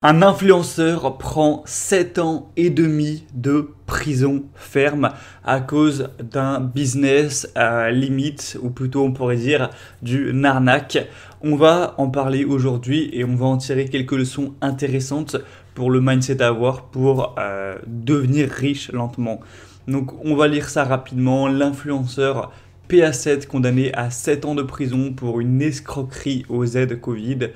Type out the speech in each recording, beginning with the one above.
Un influenceur prend 7 ans et demi de prison ferme à cause d'un business limite, ou plutôt on pourrait dire d'une arnaque. On va en parler aujourd'hui et on va en tirer quelques leçons intéressantes pour le mindset à avoir pour devenir riche lentement. Donc on va lire ça rapidement. L'influenceur PA7 condamné à 7 ans de prison pour une escroquerie aux aides Covid.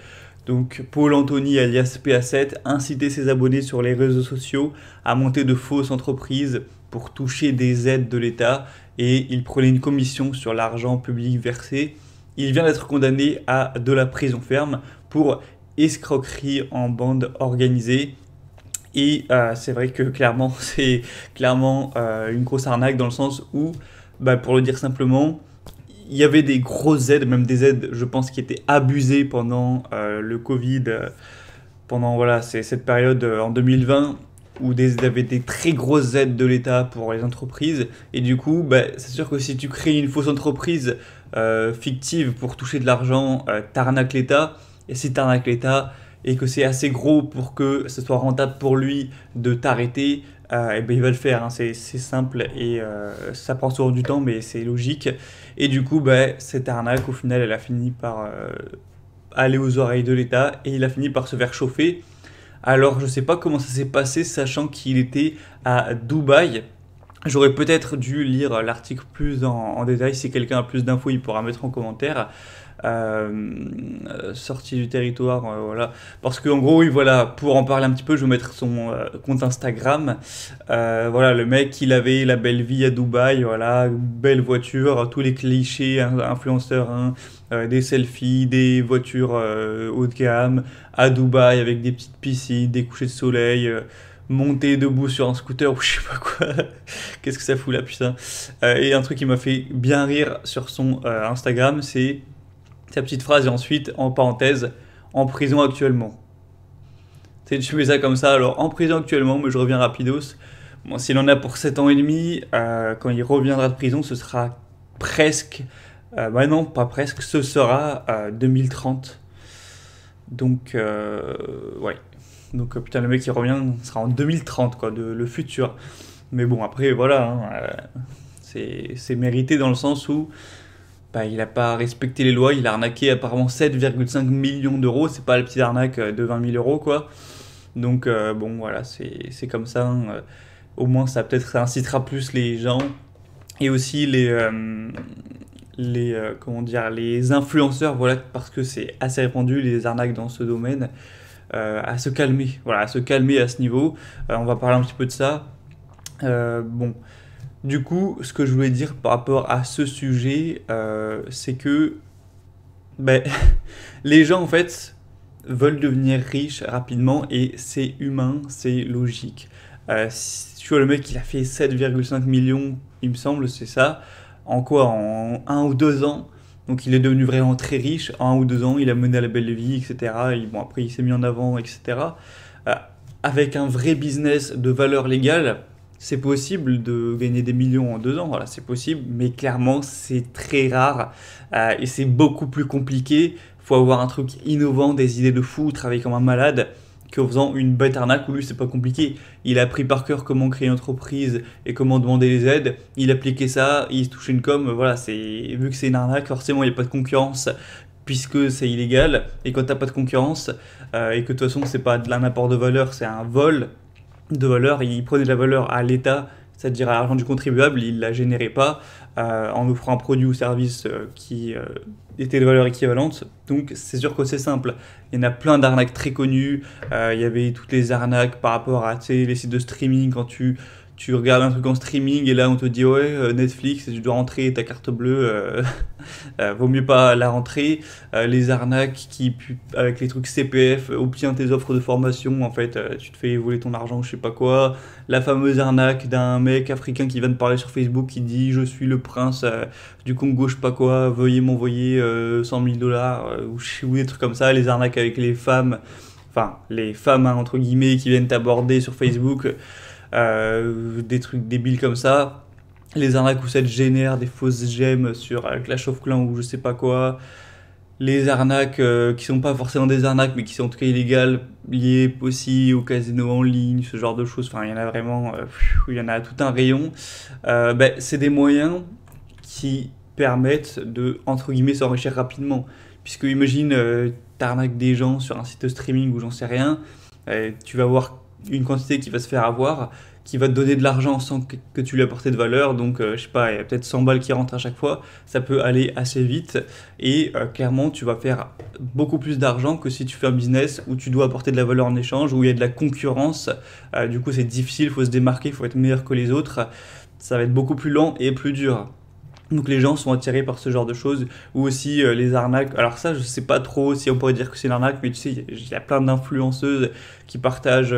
Donc Paul Anthony alias PA7 incitait ses abonnés sur les réseaux sociaux à monter de fausses entreprises pour toucher des aides de l'État et il prenait une commission sur l'argent public versé. Il vient d'être condamné à de la prison ferme pour escroquerie en bande organisée. Et c'est vrai que clairement, c'est clairement une grosse arnaque dans le sens où, pour le dire simplement, il y avait des grosses aides, même des aides, je pense, qui étaient abusées pendant le Covid, pendant voilà, cette période en 2020, où il y avait des très grosses aides de l'État pour les entreprises. Et du coup, c'est sûr que si tu crées une fausse entreprise fictive pour toucher de l'argent, t'arnaques l'État. Et si t'arnaques l'État et que c'est assez gros pour que ce soit rentable pour lui de t'arrêter, et ben il va le faire, hein. C'est simple et ça prend souvent du temps, mais c'est logique. Et du coup, cette arnaque, au final, elle a fini par aller aux oreilles de l'État et il a fini par se faire chauffer. Alors, je sais pas comment ça s'est passé, sachant qu'il était à Dubaï. J'aurais peut-être dû lire l'article plus en détail. Si quelqu'un a plus d'infos, il pourra mettre en commentaire. Sortie du territoire, voilà. Parce qu'en gros, oui, voilà, pour en parler un petit peu, je vais mettre son compte Instagram. Voilà, le mec, il avait la belle vie à Dubaï, voilà, belle voiture, tous les clichés influenceurs, hein, des selfies, des voitures haut de gamme, à Dubaï avec des petites piscines, des couchers de soleil. Monter debout sur un scooter ou je sais pas quoi. Qu'est-ce que ça fout là, putain. Et un truc qui m'a fait bien rire sur son Instagram, c'est sa petite phrase et ensuite, en parenthèse, en prison actuellement. Tu sais, tu mets ça comme ça, alors en prison actuellement, mais je reviens rapidos. Bon, s'il en a pour 7 ans et demi, quand il reviendra de prison, ce sera presque. Non, pas presque, ce sera 2030. Donc, ouais. Donc, putain, le mec il revient, sera en 2030, quoi, le futur. Mais bon, après, voilà, hein, c'est mérité dans le sens où il n'a pas respecté les lois, il a arnaqué apparemment 7,5 millions d'euros, c'est pas la petite arnaque de 20 000 euros, quoi. Donc, bon, voilà, c'est comme ça, hein. Au moins, ça incitera plus les gens et aussi comment dire, les influenceurs, voilà, parce que c'est assez répandu, les arnaques dans ce domaine, à se calmer, voilà, à se calmer à ce niveau. On va parler un petit peu de ça. Bon, du coup, ce que je voulais dire par rapport à ce sujet, c'est que ben, les gens, en fait, veulent devenir riches rapidement et c'est humain, c'est logique. Si tu vois, le mec, il a fait 7,5 millions, il me semble, c'est ça. En quoi? En 1 ou 2 ans. Donc il est devenu vraiment très riche. En 1 ou 2 ans, il a mené à la belle vie, etc. Et bon, après, il s'est mis en avant, etc. Euh, Avec un vrai business de valeur légale, c'est possible de gagner des millions en 2 ans, voilà, c'est possible, mais clairement, c'est très rare et c'est beaucoup plus compliqué. Faut avoir un truc innovant, des idées de fou, travailler comme un malade, qu'en faisant une bête arnaque où lui, c'est pas compliqué. Il a appris par cœur comment créer une entreprise et comment demander les aides. Il appliquait ça, il se touchait une com, voilà, vu que c'est une arnaque, forcément, il n'y a pas de concurrence puisque c'est illégal. Et quand t'as pas de concurrence et que de toute façon, c'est pas de l'apport de valeur, c'est un vol de valeur, il prenait de la valeur à l'État, c'est-à-dire à l'argent du contribuable, il ne la générait pas en offrant un produit ou service qui était de valeur équivalente. Donc c'est sûr que c'est simple. Il y en a plein d'arnaques très connues. Il y avait toutes les arnaques par rapport à les sites de streaming quand tu regardes un truc en streaming et là on te dit ouais Netflix tu dois rentrer ta carte bleue vaut mieux pas la rentrer. Les arnaques avec les trucs CPF obtiens tes offres de formation en fait tu te fais voler ton argent je sais pas quoi. La fameuse arnaque d'un mec africain qui vient de parler sur Facebook qui dit je suis le prince du Congo je sais pas quoi veuillez m'envoyer 100 000 dollars ou des trucs comme ça. Les arnaques avec les femmes, enfin les femmes hein, entre guillemets qui viennent t'aborder sur Facebook, des trucs débiles comme ça. Les arnaques où ça te génère des fausses gemmes sur Clash of Clans ou je sais pas quoi. les arnaques qui sont pas forcément des arnaques, mais qui sont en tout cas illégales, liées aussi au casino en ligne, ce genre de choses. Enfin, il y en a vraiment, il y en a tout un rayon. C'est des moyens qui permettent de, entre guillemets, s'enrichir rapidement. Puisque imagine, t'arnaques des gens sur un site de streaming ou j'en sais rien, tu vas avoir une quantité qui va se faire avoir, qui va te donner de l'argent sans que tu lui apportes de valeur. Donc, je sais pas, il y a peut-être 100 balles qui rentrent à chaque fois. Ça peut aller assez vite. Et clairement, tu vas faire beaucoup plus d'argent que si tu fais un business où tu dois apporter de la valeur en échange, où il y a de la concurrence. Du coup, c'est difficile, il faut se démarquer, il faut être meilleur que les autres. Ça va être beaucoup plus lent et plus dur. Donc les gens sont attirés par ce genre de choses, ou aussi les arnaques. Alors ça, je sais pas trop si on pourrait dire que c'est une arnaque, mais tu sais, il y a plein d'influenceuses qui partagent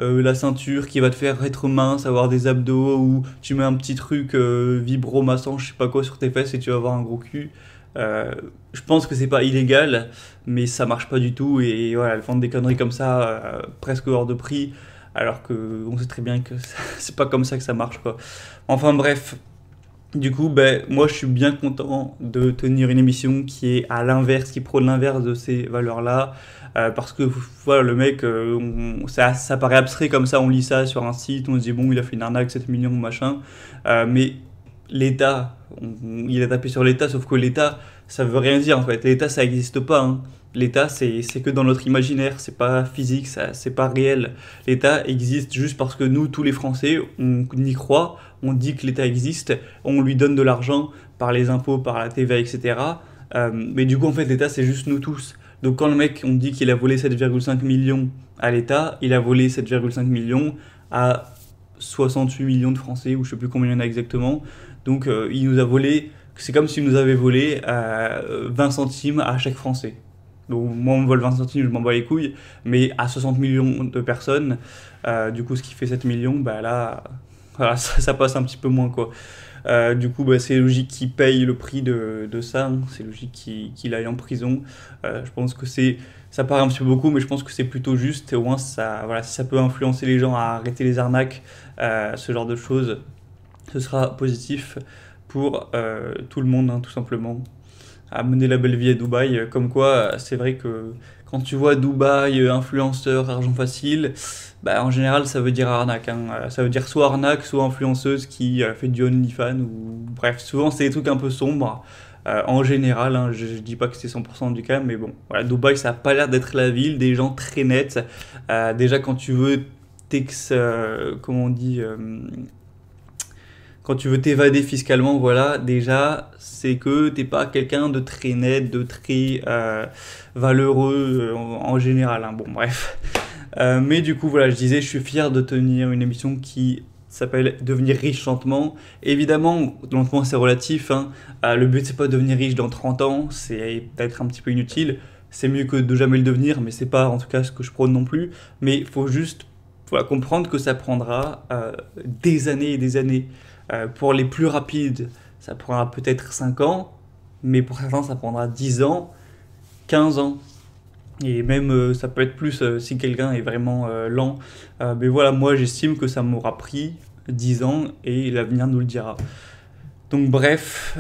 la ceinture qui va te faire être mince, avoir des abdos, ou tu mets un petit truc vibromassant, je sais pas quoi, sur tes fesses et tu vas avoir un gros cul. Euh, je pense que c'est pas illégal, mais ça marche pas du tout, et voilà, elles vendent des conneries comme ça, presque hors de prix, alors que on sait très bien que c'est pas comme ça que ça marche, quoi. Enfin bref. Du coup, moi je suis bien content de tenir une émission qui est à l'inverse, qui prône l'inverse de ces valeurs-là. Parce que voilà, le mec, ça paraît abstrait comme ça, on lit ça sur un site, on se dit bon, il a fait une arnaque, 7 millions, machin. Mais l'État, il a tapé sur l'État, sauf que l'État, ça veut rien dire en fait. L'État, ça n'existe pas, hein. L'État, c'est que dans notre imaginaire, c'est pas physique, ça, c'est pas réel. L'État existe juste parce que nous, tous les Français, on y croit, on dit que l'État existe, on lui donne de l'argent par les impôts, par la TVA, etc. Mais du coup, en fait, l'État, c'est juste nous tous. Donc quand le mec, on dit qu'il a volé 7,5 millions à l'État, il a volé 7,5 millions à 68 millions de Français, ou je sais plus combien il y en a exactement. Donc il nous a volé, c'est comme s'il nous avait volé 20 centimes à chaque Français. Donc moi on me vole 20 centimes, je m'en bats les couilles, mais à 60 millions de personnes, du coup ce qui fait 7 millions, là, voilà, ça passe un petit peu moins quoi. Du coup c'est logique qu'il paye le prix de ça, hein. C'est logique qu'il aille en prison. Je pense que ça paraît un petit peu beaucoup, mais je pense que c'est plutôt juste, et au moins ça, voilà, si ça peut influencer les gens à arrêter les arnaques, ce genre de choses, ce sera positif pour tout le monde, hein, tout simplement, à mener la belle vie à Dubaï. Comme quoi, c'est vrai que quand tu vois Dubaï, influenceur, argent facile, en général, ça veut dire arnaque, hein. Ça veut dire soit arnaque, soit influenceuse qui fait du OnlyFans, ou bref, souvent c'est des trucs un peu sombres. En général, hein, je dis pas que c'est 100% du cas, mais bon, voilà, Dubaï, ça a pas l'air d'être la ville des gens très nets. Déjà, quand tu veux comment on dit, quand tu veux t'évader fiscalement, voilà, déjà, c'est que t'es pas quelqu'un de très net, de très valeureux en général, hein. Bon, bref. Mais du coup, voilà, je disais, je suis fier de tenir une émission qui s'appelle Devenir riche lentement. Évidemment, lentement, c'est relatif, hein. Le but, c'est pas de devenir riche dans 30 ans, c'est peut-être un petit peu inutile. C'est mieux que de jamais le devenir, mais c'est pas en tout cas ce que je prône non plus. Mais il faut juste, voilà, comprendre que ça prendra des années et des années. Pour les plus rapides, ça prendra peut-être 5 ans, mais pour certains, ça prendra 10 ans, 15 ans. Et même, ça peut être plus si quelqu'un est vraiment lent. Mais voilà, moi, j'estime que ça m'aura pris 10 ans et l'avenir nous le dira. Donc, bref,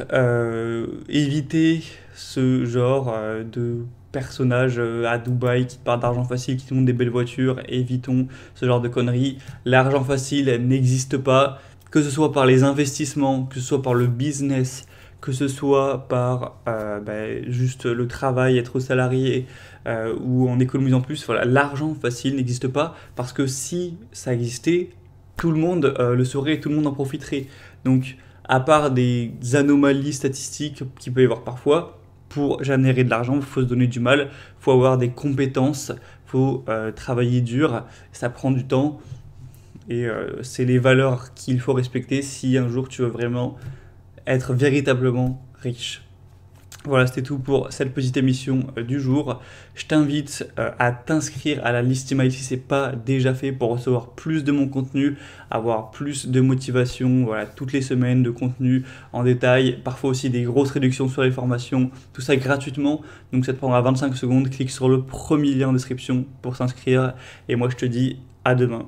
évitez ce genre de personnages à Dubaï qui te parlent d'argent facile, qui te montrent des belles voitures. Évitons ce genre de conneries. L'argent facile n'existe pas, que ce soit par les investissements, que ce soit par le business, que ce soit par juste le travail, être salarié ou en économisant plus. Voilà, l'argent facile n'existe pas parce que si ça existait, tout le monde le saurait et tout le monde en profiterait. Donc, à part des anomalies statistiques qu'il peut y avoir parfois, pour générer de l'argent, il faut se donner du mal, il faut avoir des compétences, il faut travailler dur, ça prend du temps. Et c'est les valeurs qu'il faut respecter si un jour tu veux vraiment être véritablement riche. Voilà, c'était tout pour cette petite émission du jour. Je t'invite à t'inscrire à la liste email si ce n'est pas déjà fait pour recevoir plus de mon contenu, avoir plus de motivation, voilà, toutes les semaines de contenu en détail, parfois aussi des grosses réductions sur les formations, tout ça gratuitement. Donc ça te prendra 25 secondes, clique sur le premier lien en description pour s'inscrire et moi je te dis à demain.